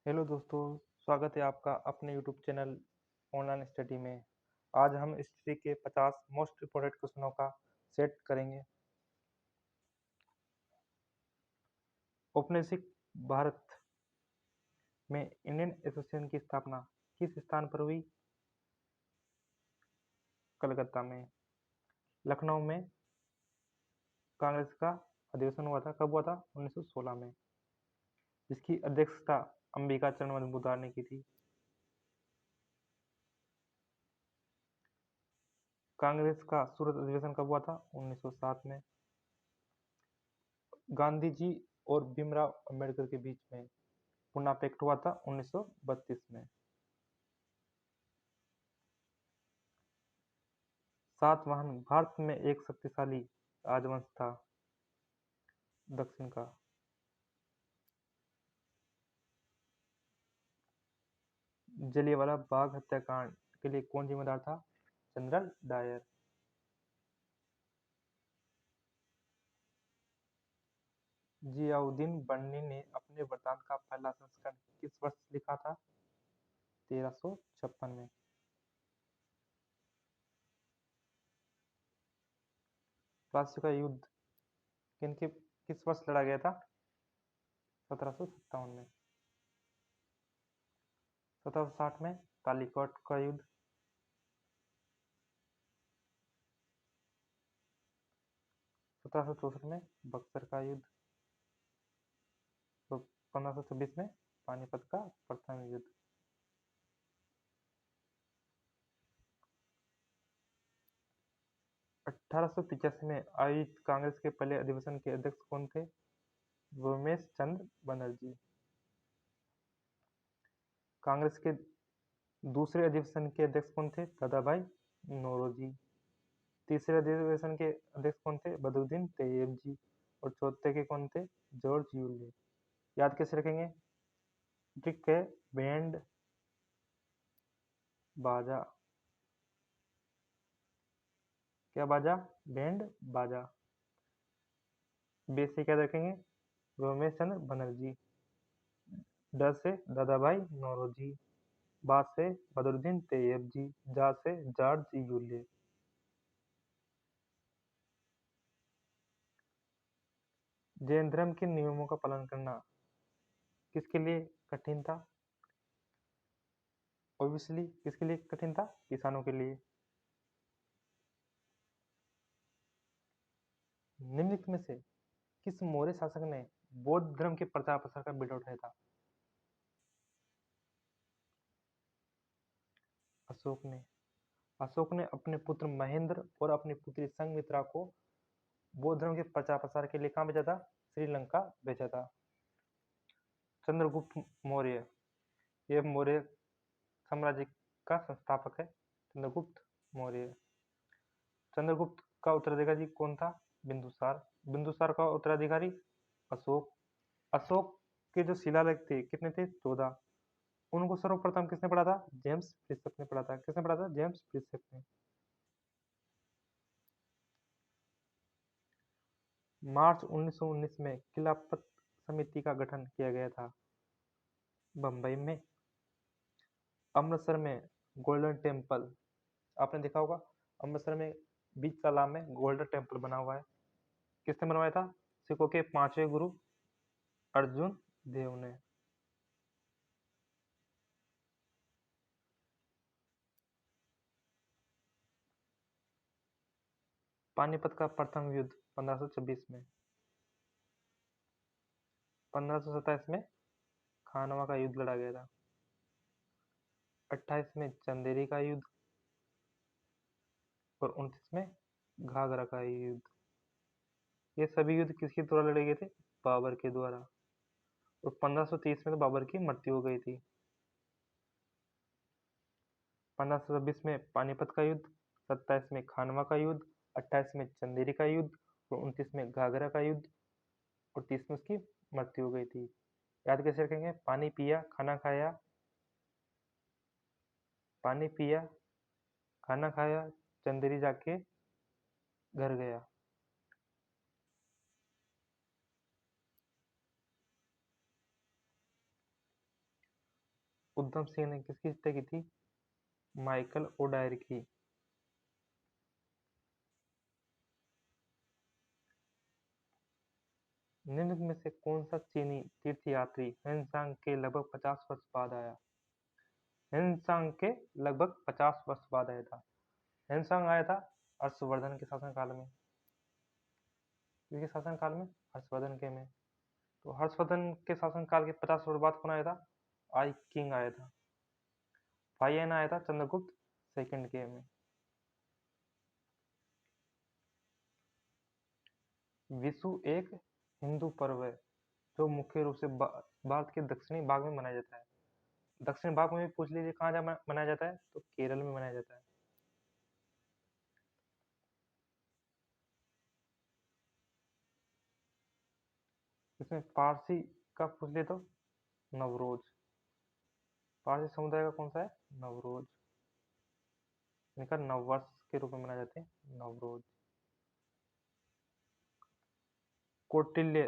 Hello दोस्तों, स्वागत है आपका अपने यूट्यूब चैनल ऑनलाइन स्टडी में। आज हम हिस्ट्री के 50 मोस्ट इम्पोर्टेंट क्वेश्चनों का सेट करेंगे। औपनिवेशिक भारत में इंडियन एसोसिएशन की स्थापना किस स्थान पर हुई? कलकत्ता में। लखनऊ में कांग्रेस का अधिवेशन हुआ था, कब हुआ था? 1916 में, जिसकी अध्यक्षता अंबिका चरण मजूमदार ने की थी। कांग्रेस का सूरत अधिवेशन कब हुआ था? 1907 में। गांधी जी और भीमराव अंबेडकर के बीच में पुना पैक्ट हुआ था 1932 में। सातवाहन भारत में एक शक्तिशाली राजवंश था, दक्षिण का। जलियांवाला बाग हत्याकांड के लिए कौन जिम्मेदार था? General Dyer. जियाउद्दीन बन्नी ने अपने वृत्तांत का पहला संस्करण किस वर्ष लिखा था? 1356 में। प्लासी का युद्ध किस वर्ष लड़ा गया था? 1757 में। 1760 में कालीकोट का युद्ध। 1764 में बक्सर का युद्ध। तो 1526 में पानीपत का प्रथम युद्ध। 1885 में आयोजित कांग्रेस के पहले अधिवेशन के अध्यक्ष कौन थे? रोमेश चंद्र बनर्जी। कांग्रेस के दूसरे अधिवेशन के अध्यक्ष कौन थे? दादाभाई नौरोजी। तीसरे अधिवेशन के अध्यक्ष कौन थे? बदरुद्दीन तैयब जी। और चौथे के कौन थे? George Yule. याद कैसे रखेंगे? ट्रिक है, बैंड बाजा। क्या बाजा? बैंड बाजा। बेसिक याद रखेंगे, रोमेश चंद्र बनर्जी। ड से दादाभाई नौरोजी। बा से बदरुद्दीन तैयब जी। जा से जॉर्ज यूले। जैन धर्म के नियमों का पालन करना किसके लिए कठिन था? ऑब्वियसली किसके लिए कठिन था? किसानों के लिए। निम्नलिखित में से किस मौर्य शासक ने बौद्ध धर्म के प्रचार प्रसार का बीड़ा उठाया था? अशोक ने। अशोक ने अपने पुत्र महेंद्र और अपनी पुत्री संघमित्रा को बौद्ध धर्म के प्रचार प्रसार के लिए कहाँ भेजा था? श्रीलंका भेजा था। चंद्रगुप्त मौर्य, ये मौर्य साम्राज्य का संस्थापक है, चंद्रगुप्त मौर्य। चंद्रगुप्त का उत्तराधिकारी कौन था? बिंदुसार। बिंदुसार का उत्तराधिकारी अशोक। अशोक के जो शिलालेख थे कितने थे? 14। उनको सर्वप्रथम किसने पढ़ा था? जेम्स प्रिंसेप ने पढ़ा था। किसने पढ़ा था? जेम्स प्रिंसेप ने। मार्च 1919 में खिलाफत समिति का गठन किया गया था, बंबई में। अमृतसर में गोल्डन टेम्पल, आपने देखा होगा, अमृतसर में बीच तालाब में गोल्डन टेम्पल बना हुआ है। किसने बनवाया था? सिखों के 5वें गुरु अर्जुन देव ने। पानीपत का प्रथम युद्ध 1526 में। 1527 में खानवा का युद्ध लड़ा गया था। 28 में चंदेरी का युद्ध और 29 में घाघरा का युद्ध। ये सभी युद्ध किसके द्वारा लड़े गए थे? बाबर के द्वारा। और 1530 में तो बाबर की मृत्यु हो गई थी। 1526 में पानीपत का युद्ध, 27 में खानवा का युद्ध, 28 में चंदेरी का युद्ध और 29 में घाघरा का युद्ध और 30 में उसकी मृत्यु हो गई थी। याद कैसे रखेंगे? पानी पिया, खाना खाया, पानी पिया, खाना खाया, चंदेरी जाके घर गया। उधम सिंह ने किसकी हत्या की थी? माइकल ओडायर की। निम्नलिखित में से कौन सा चीनी तीर्थयात्री हेनसांग के लगभग 50 वर्ष बाद आया? हेनसांग के लगभग 50 वर्ष बाद आया था। हेनसांग आया था हर्षवर्धन के शासनकाल में। किसके शासनकाल में? हर्षवर्धन के में। तो हर्षवर्धन के शासनकाल के 50 वर्ष बाद कौन आया था? आई किंग आया था। फाइयन आया था चंद्रगुप्त सेकंड के में। विषु एक हिंदू पर्व है जो मुख्य रूप से भारत के दक्षिणी भाग में मनाया जाता है। दक्षिण भाग में भी पूछ लीजिए कहाँ मनाया जाता है, तो केरल में मनाया जाता है। इसमें पारसी का पूछ ले तो नवरोज। पारसी समुदाय का कौन सा है? नवरोज। इनका नववर्ष के रूप में मनाए जाते हैं नवरोज। कौटिल्य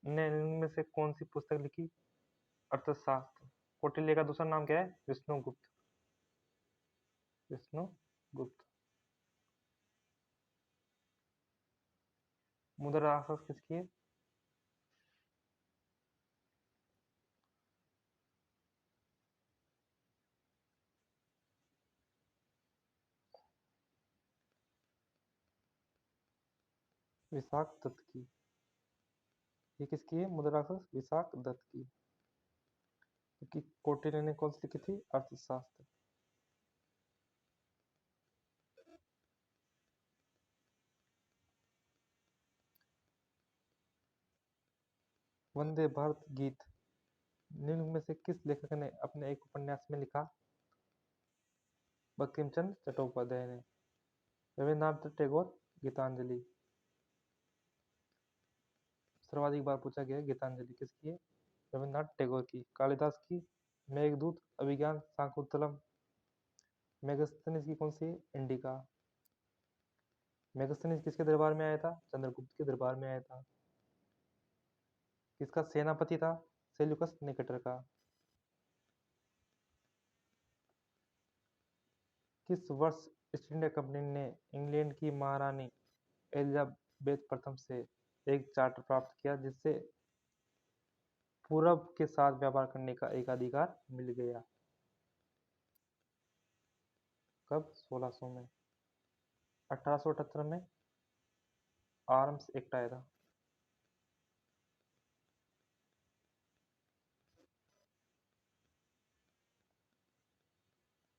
ने इनमें से कौन सी पुस्तक लिखी? अर्थशास्त्र। कौटिल्य का दूसरा नाम क्या है? विष्णुगुप्त। विष्णुगुप्त। मुद्रा राक्षस किसकी है? विशाख दत्त की। ये किसकी है मुद्रा राक्षस? विशाख दत्त की। क्योंकि कौटिल्य ने कौन सी लिखी थी? अर्थशास्त्र। वंदे भारत गीत निम्न में से किस लेखक ने अपने एक उपन्यास में लिखा? बंकिम चंद्र चट्टोपाध्याय ने। रविन्द्रनाथ टैगोर गीतांजलि। सर्वाधिक बार पूछा गया गीतांजलि किसकी है? रविन्द्रनाथ टैगोर की। कालिदास की मेघदूत, अभिज्ञान शाकुंतलम। मेगस्थनीज की कौन सी है? इंडिका। मेगस्थनीज किसके दरबार में आया था? चंद्रगुप्त के दरबार में आया था। किसका सेनापति था? सेल्यूकस निकेटर का। किस वर्ष ईस्ट इंडिया कंपनी ने इंग्लैंड की महारानी एलिजाबेथ प्रथम से एक चार्टर प्राप्त किया जिससे पूरब के साथ व्यापार करने का एक अधिकार मिल गया? कब? 1600 में। 1878 में आर्म्स एक्ट आया था।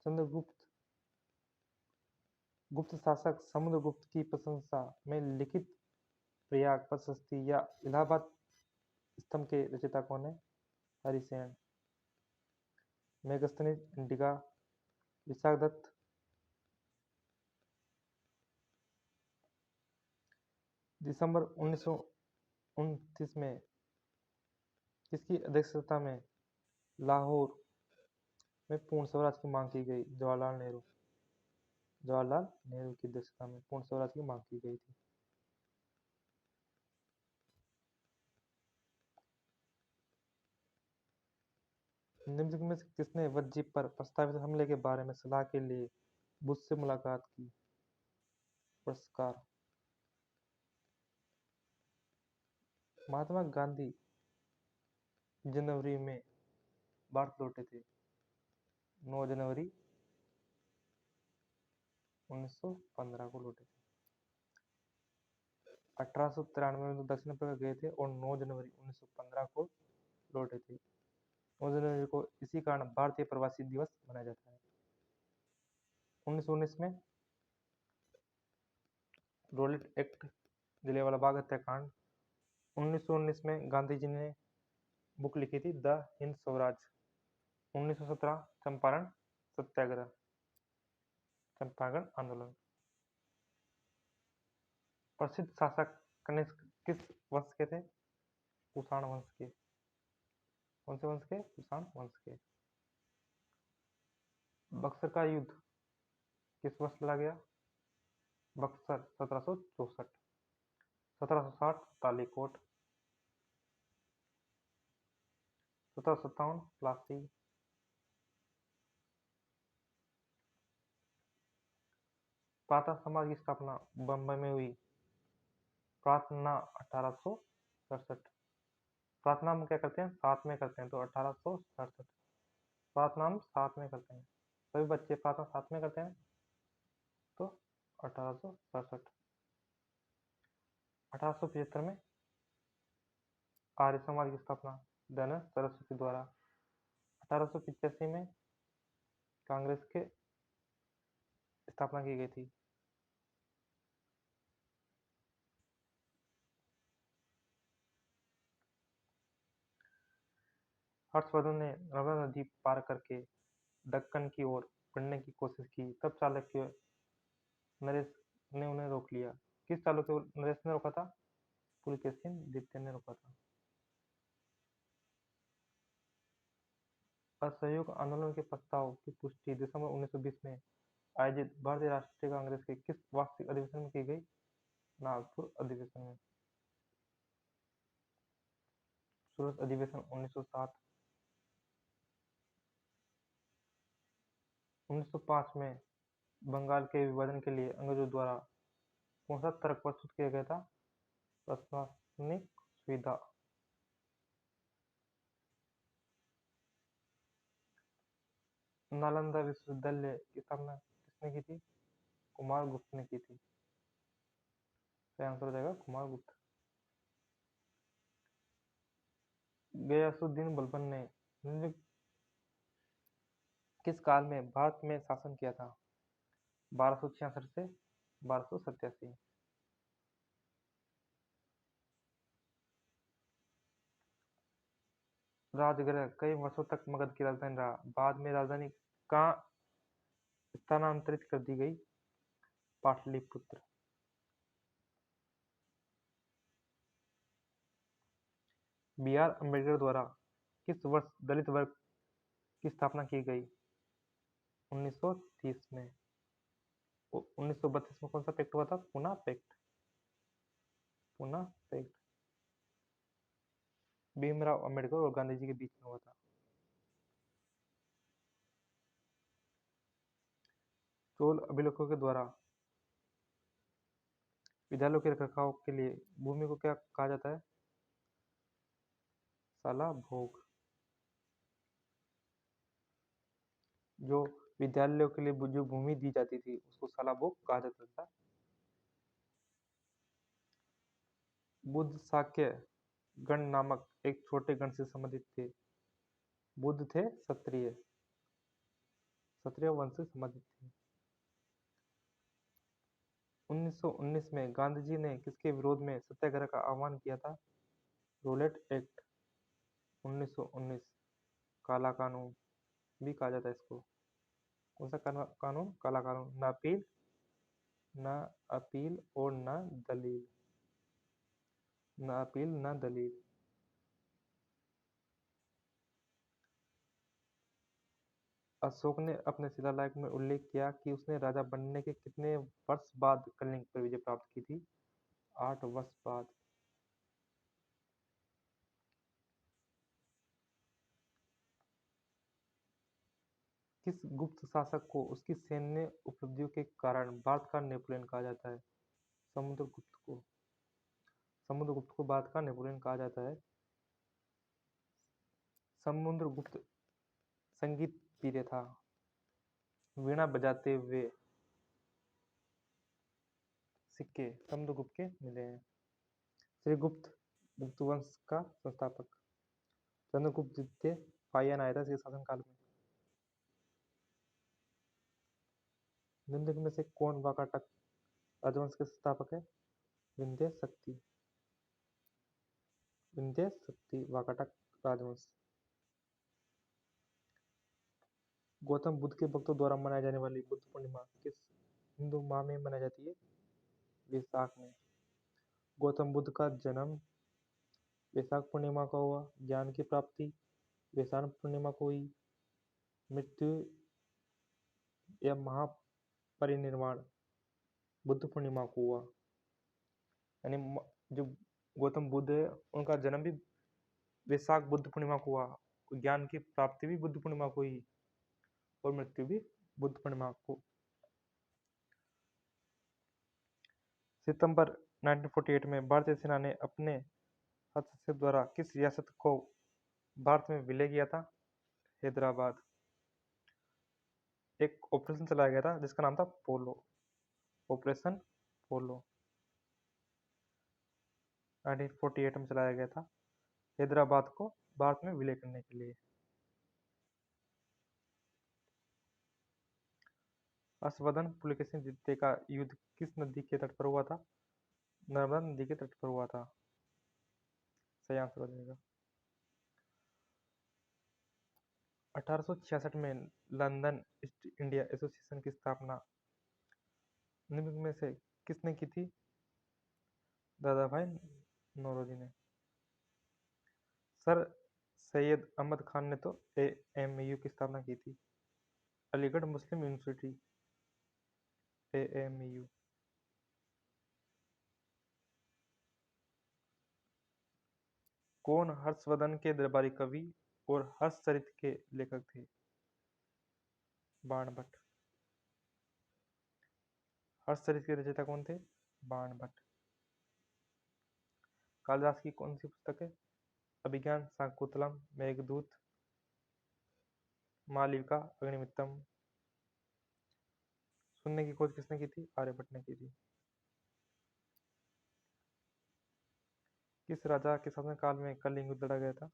चंद्रगुप्त गुप्त शासक समुद्रगुप्त की प्रशंसा में लिखित प्रयाग प्रशस्ति या इलाहाबाद स्तंभ के रचयिता कौन है? हरिसेन। Megasthenes, Indica, Vishakhadatta. दिसंबर 1929 में किसकी अध्यक्षता में लाहौर में पूर्ण स्वराज की मांग की गई? जवाहरलाल नेहरू। जवाहरलाल नेहरू की अध्यक्षता में पूर्ण स्वराज की मांग की गई थी। निम्नलिखित में से किसने वज्जी पर प्रस्तावित हमले के बारे में सलाह के लिए बुश से मुलाकात की? पुरस्कार। महात्मा गांधी जनवरी में भारत लौटे थे। 9 जनवरी 1915 को लौटे थे। 1893 में दक्षिण अफ्रीका गए थे और 9 जनवरी 1915 को लौटे थे। 9 जनवरी को इसी कारण भारतीय प्रवासी दिवस मनाया जाता है। 1919 में रोलेट एक्ट, जलियांवाला बाग हत्याकांड। 1919 में गांधी जी ने बुक लिखी थी द हिंद स्वराज। 1917 चंपारण सत्याग्रह, चंपारण आंदोलन। प्रसिद्ध शासक कनिष्क किस वंश के थे? कुषाण वंश के। कौन से वंश के? कुषाण वंश के। बक्सर का युद्ध किस वर्ष लड़ा गया? बक्सर 1764। 1760 तालीकोट। 1757 प्लासी। प्रातः समाज की स्थापना बम्बई में हुई। प्रार्थना 1867। प्रार्थना हम क्या करते हैं, साथ में करते हैं, तो 1867 प्रार्थना हम साथ में करते हैं, सभी बच्चे प्रार्थना साथ में करते हैं, तो 1867। 1875 में आर्य समाज की स्थापना दयानंद सरस्वती द्वारा। 1885 में कांग्रेस के स्थापना की गई थी। हर्षवर्धन ने नर्मदा नदी पार करके दक्कन की ओर बढ़ने की कोशिश की, तब चाणक्य नरेश ने उन्हें रोक लिया। किस चाणक्य को नरेश ने रोका था? पुलकेशिन द्वितीय ने रोका था। असहयोग आंदोलन के प्रस्ताव की पुष्टि दिसंबर 1920 में आयोजित भारतीय राष्ट्रीय कांग्रेस के किस वार्षिक अधिवेशन में की गई? नागपुर अधिवेशन में। सूरत अधिवेशन 1907। 1905 में बंगाल के विभाजन के लिए अंग्रेजों द्वारा कौन सा तर्क प्रस्तुत किया गया था? प्रशासनिक सुविधा। नालंदा विश्वविद्यालय की स्थापना किसने की थी? कुमार गुप्त ने की थी। सही आंसर हो जाएगा कुमार गुप्त। गयासुद्दीन बलबन ने किस काल में भारत में शासन किया था? 1266 से 1287। राजगृह कई वर्षों तक मगध की राजधानी रहा, बाद में राजधानी कहाँ स्थानांतरित कर दी गई? पाटलिपुत्र। बी आर अम्बेडकर द्वारा किस वर्ष दलित वर्ग की स्थापना की गई? 1930 में। 1932 में कौन सा पैक्ट हुआ था? पूना पैक्ट। पूना पैक्ट भीमराव अम्बेडकर और गांधी जी के बीच में हुआ था। चोल अभिलेखों के द्वारा विद्यालयों के रखरखाव के लिए भूमि को क्या कहा जाता है? साला भोग। जो विद्यालयों के लिए जो भूमि दी जाती थी उसको साला भोग कहा जाता था। बुद्ध शाक्य गण नामक एक छोटे गण से संबंधित थे। बुद्ध थे क्षत्रिय वंश से संबंधित थे। 1919 में गांधी जी ने किसके विरोध में सत्याग्रह का आह्वान किया था? Roulette act 1919। काला कानून भी कहा जाता है इसको। कौन सा कानून? काला कानून। न अपील और न दलील। न अपील न दलील। अशोक ने अपने शिलालेख में उल्लेख किया कि उसने राजा बनने के कितने वर्ष बाद कलिंग पर विजय प्राप्त की थी? 8 वर्ष बाद। किस गुप्त शासक को उसकी सैन्य उपलब्धियों के कारण भारत का नेपोलियन कहा जाता है? समुद्रगुप्त को। समुद्रगुप्त को भारत का नेपोलियन कहा जाता है। समुद्रगुप्त संगीत प्रिय था, वीणा बजाते हुए सिक्के समुद्रगुप्त के मिले हैं। श्रीगुप्त गुप्त वंश का संस्थापक। चंद्रगुप्त द्वितीय पायन आया था इसके शासनकाल में। निम्नलिखित में से कौन वाकाटक राजवंश के संस्थापक है? विंध्य शक्ति वाकाटक राजवंश। गौतम बुद्ध के भक्तों द्वारा मनाई जाने वाली बुद्ध पूर्णिमा किस हिंदू माह में मनाई जाती है? वैशाख में। गौतम बुद्ध का जन्म वैशाख पूर्णिमा को हुआ। ज्ञान की प्राप्ति वैशाख पूर्णिमा को हुई। मृत्यु या महापरिनिर्वाण बुद्ध पूर्णिमा को हुआ। यानी जो गौतम बुद्ध है उनका जन्म भी वैशाख बुद्ध पूर्णिमा को हुआ, ज्ञान की प्राप्ति भी बुद्ध पूर्णिमा को हुई और मृत्यु भी बुद्ध पूर्णिमा को। सितंबर 1948 में भारतीय सेना ने अपने हस्तक्षेप द्वारा किस रियासत को भारत में विलय किया था? हैदराबाद। एक ऑपरेशन चलाया गया था जिसका नाम था पोलो, ऑपरेशन पोलो, 1948 में चलाया गया था हैदराबाद को भारत में विलय करने के लिए। हर्षवर्धन पुलकेशिन द्वितीय का युद्ध किस नदी के तट पर हुआ था? नर्मदा नदी के तट पर हुआ था। सही आंसर हो जाएगा। 1866 में लंदन ईस्ट इंडिया एसोसिएशन की स्थापना निम्न में से किसने की थी? दादा भाई नौरोजी ने। सर सैयद अहमद खान ने तो एएमयू की स्थापना की थी। अलीगढ़ मुस्लिम यूनिवर्सिटी, एएमयू। कौन हर्षवर्धन के दरबारी कवि और हर्षचरित के लेखक थे? बाणभट्ट। हर्षचरित के रचयिता कौन थे? बाणभट्ट। कालिदास की कौन सी पुस्तक है? अभिज्ञान, शाकुंतलम, मेघदूत, मालविका, अग्निमित्रम। शून्य की खोज किसने की थी? आर्यभट्ट ने की थी। किस राजा के शासनकाल में कलिंग युद्ध लड़ा गया था?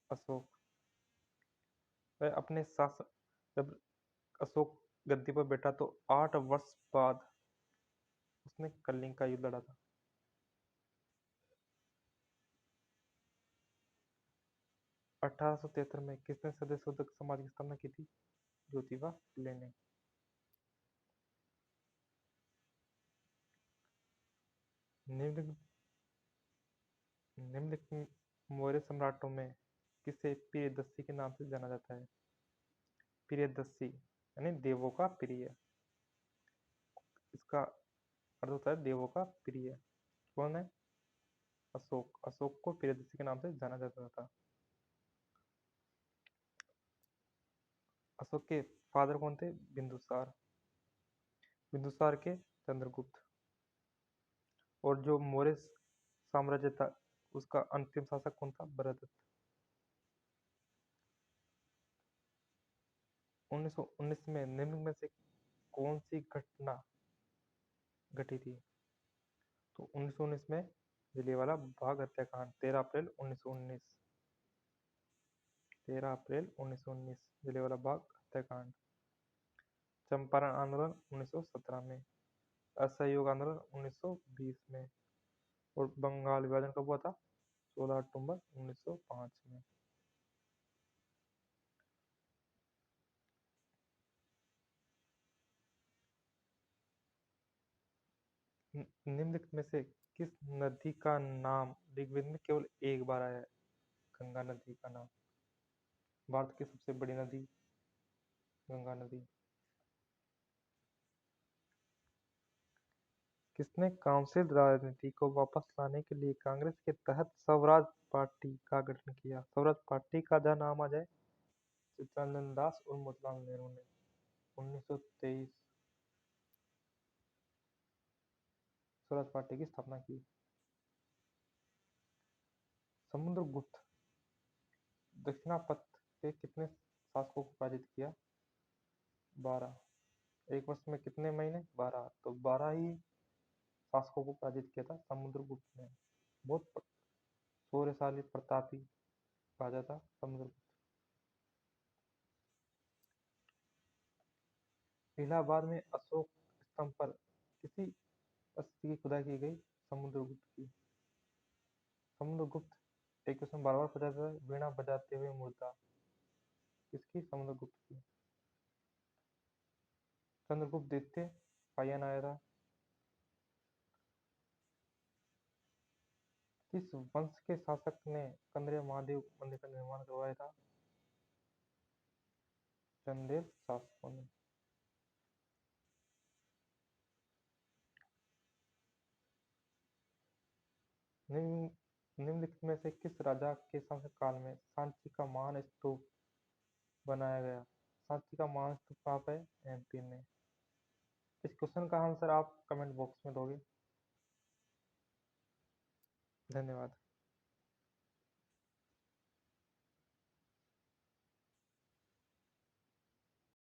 अशोक। वह अपने शासन जब अशोक गद्दी पर बैठा तो 8 वर्ष बाद उसने कलिंग का युद्ध लड़ा था। 1873 में किसने सदैशोधक समाज की स्थापना की थी? ज्योतिबा फुले ने। निम्नलिखित निम्नलिखित मौर्य सम्राटों में किसे प्रियदर्शी के नाम से जाना जाता है? प्रियदर्शी यानी देवों का प्रिय, इसका अर्थ होता है देवों का प्रिय। कौन है? अशोक। अशोक को प्रियदर्शी के नाम से जाना जाता था। अशोक के फादर कौन थे? बिंदुसार। बिंदुसार के चंद्रगुप्त। और जो मौर्य साम्राज्य था उसका अंतिम शासक कौन था? भरतगुप्त। 1919 में निम्न में से कौन सी घटना घटी थी? तो 1919 में जलियांवाला बाग हत्याकांड, 13 अप्रैल 1919। 13 अप्रैल 1919 जलियांवाला बाग हत्याकांड। चंपारण आंदोलन 1917 में। असहयोग आंदोलन 1920 में। और बंगाल विभाजन कब हुआ था? 16 अक्टूबर 1905 में। निम्नलिखित में से किस नदी का नाम ऋग्वेद में केवल एक बार आया है? गंगा नदी का नाम। भारत की सबसे बड़ी नदी गंगा नदी। किसने काउंसिल राजनीति को वापस लाने के लिए कांग्रेस के तहत स्वराज पार्टी का गठन किया? स्वराज पार्टी का जहाँ नाम आ जाए। चित्तरंजन दास और मोतीलाल नेहरू ने 1923 स्वराज पार्टी की स्थापना की। समुद्रगुप्त दक्षिणापथ के कितने शासकों को पराजित किया? 12। एक वर्ष में कितने महीने? 12। तो 12 ही शासकों को पराजित किया था समुद्रगुप्त ने। बहुत शौर्यशाली प्रतापी राजा था समुद्रगुप्त। इलाहाबाद में अशोक स्तंभ पर किसी अस्थि की खुदाई की गई? समुद्रगुप्त की। समुद्रगुप्त एक क्वेश्चन बार बार पूछा जाता है, वीणा बजाते हुए मुर्दा किसकी? समुद्रगुप्त की। चंद्रगुप्त द्वितीय पायन आया था। किस वंश के शासक ने कंदरिया महादेव मंदिर का निर्माण करवाया था? चंदेल शासकों ने। निम्नलिखित में से किस राजा के शासनकाल में सांची का महान स्तूप बनाया गया? सांची का महान स्तूप कहाँ पे? एमपी में। इस क्वेश्चन का आंसर आप कमेंट बॉक्स में दोगे। धन्यवाद।